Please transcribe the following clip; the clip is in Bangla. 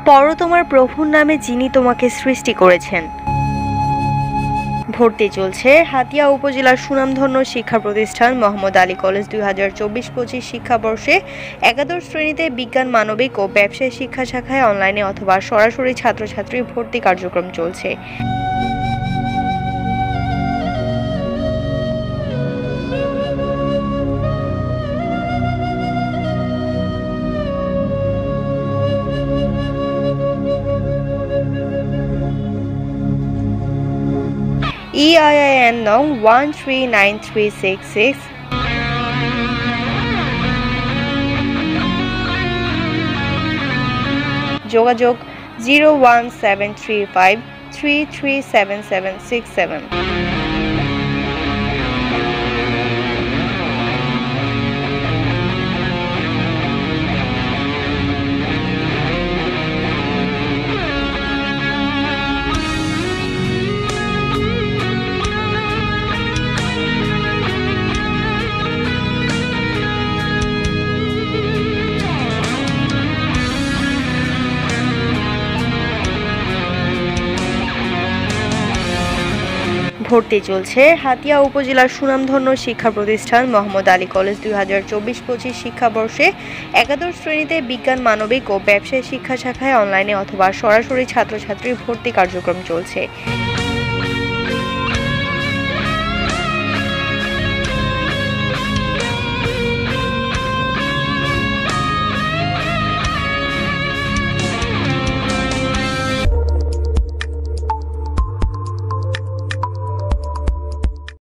পড়ো তোমার প্রভুর নামে যিনি তোমাকে সৃষ্টি করেছেন। ভর্তি চলছে হাতিয়া উপজেলার সুনামধন্য শিক্ষা প্রতিষ্ঠান মোহাম্মদ আলী কলেজ 2024-25 শিক্ষাবর্ষে একাদশ শ্রেণীতে বিজ্ঞান, মানবিক ও ব্যবসায় শিক্ষা শাখায় অনলাইনে অথবা সরাসরি ছাত্রছাত্রী ভর্তি কার্যক্রম চলছে। EIN নং 139366, যোগাযোগ 01735337767। ভর্তি চলছে হাতিয়া উপজেলার সুনামধন্য শিক্ষা প্রতিষ্ঠান মোহাম্মদ আলী কলেজ 2024-25 শিক্ষাবর্ষে একাদশ শ্রেণীতে বিজ্ঞান, মানবিক ও ব্যবসায় শিক্ষা শাখায় অনলাইনে অথবা সরাসরি ছাত্রছাত্রী ভর্তি কার্যক্রম চলছে।